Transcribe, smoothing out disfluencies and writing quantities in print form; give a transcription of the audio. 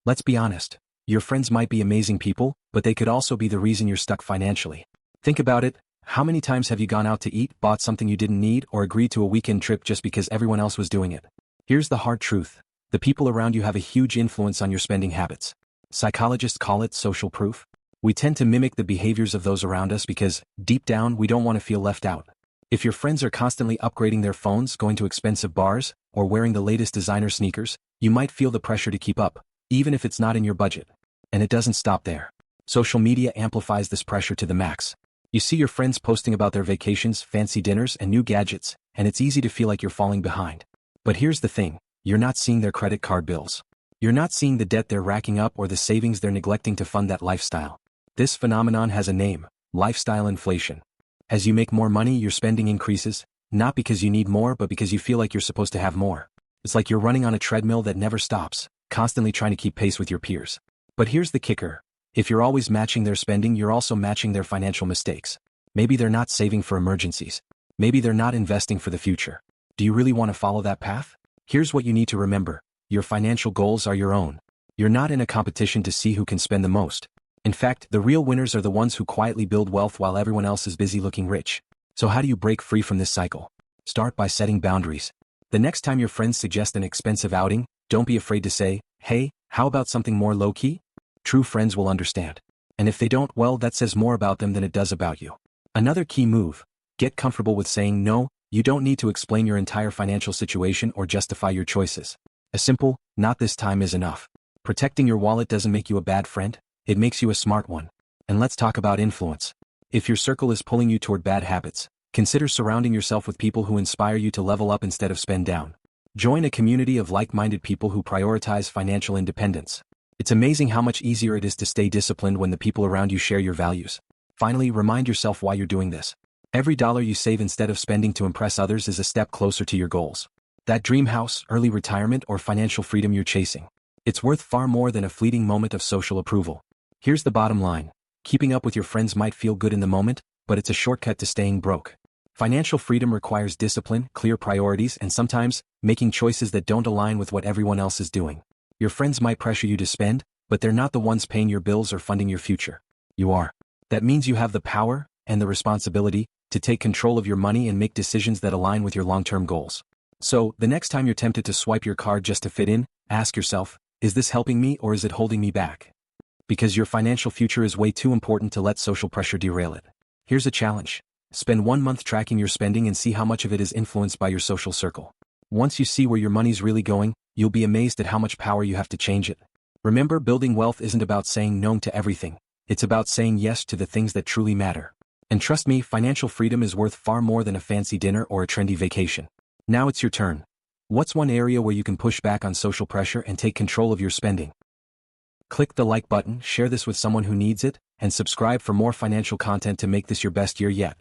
Let's be honest. Your friends might be amazing people, but they could also be the reason you're stuck financially. Think about it. How many times have you gone out to eat, bought something you didn't need, or agreed to a weekend trip just because everyone else was doing it? Here's the hard truth. The people around you have a huge influence on your spending habits. Psychologists call it social proof. We tend to mimic the behaviors of those around us because, deep down, we don't want to feel left out. If your friends are constantly upgrading their phones, going to expensive bars, or wearing the latest designer sneakers, you might feel the pressure to keep up, even if it's not in your budget. And it doesn't stop there. Social media amplifies this pressure to the max. You see your friends posting about their vacations, fancy dinners, and new gadgets, and it's easy to feel like you're falling behind. But here's the thing, you're not seeing their credit card bills. You're not seeing the debt they're racking up or the savings they're neglecting to fund that lifestyle. This phenomenon has a name: lifestyle inflation. As you make more money, your spending increases, not because you need more but because you feel like you're supposed to have more. It's like you're running on a treadmill that never stops, constantly trying to keep pace with your peers. But here's the kicker. If you're always matching their spending, you're also matching their financial mistakes. Maybe they're not saving for emergencies. Maybe they're not investing for the future. Do you really want to follow that path? Here's what you need to remember. Your financial goals are your own. You're not in a competition to see who can spend the most. In fact, the real winners are the ones who quietly build wealth while everyone else is busy looking rich. So how do you break free from this cycle? Start by setting boundaries. The next time your friends suggest an expensive outing, don't be afraid to say, "Hey, how about something more low-key?" True friends will understand. And if they don't, well, that says more about them than it does about you. Another key move: get comfortable with saying no. You don't need to explain your entire financial situation or justify your choices. A simple, "not this time," is enough. Protecting your wallet doesn't make you a bad friend, it makes you a smart one. And let's talk about influence. If your circle is pulling you toward bad habits, consider surrounding yourself with people who inspire you to level up instead of spend down. Join a community of like-minded people who prioritize financial independence. It's amazing how much easier it is to stay disciplined when the people around you share your values. Finally, remind yourself why you're doing this. Every dollar you save instead of spending to impress others is a step closer to your goals. That dream house, early retirement, or financial freedom you're chasing. It's worth far more than a fleeting moment of social approval. Here's the bottom line. Keeping up with your friends might feel good in the moment, but it's a shortcut to staying broke. Financial freedom requires discipline, clear priorities, and sometimes, making choices that don't align with what everyone else is doing. Your friends might pressure you to spend, but they're not the ones paying your bills or funding your future. You are. That means you have the power, and the responsibility, to take control of your money and make decisions that align with your long-term goals. So, the next time you're tempted to swipe your card just to fit in, ask yourself, is this helping me or is it holding me back? Because your financial future is way too important to let social pressure derail it. Here's a challenge. Spend 1 month tracking your spending and see how much of it is influenced by your social circle. Once you see where your money's really going, you'll be amazed at how much power you have to change it. Remember, building wealth isn't about saying no to everything. It's about saying yes to the things that truly matter. And trust me, financial freedom is worth far more than a fancy dinner or a trendy vacation. Now it's your turn. What's one area where you can push back on social pressure and take control of your spending? Click the like button, share this with someone who needs it, and subscribe for more financial content to make this your best year yet.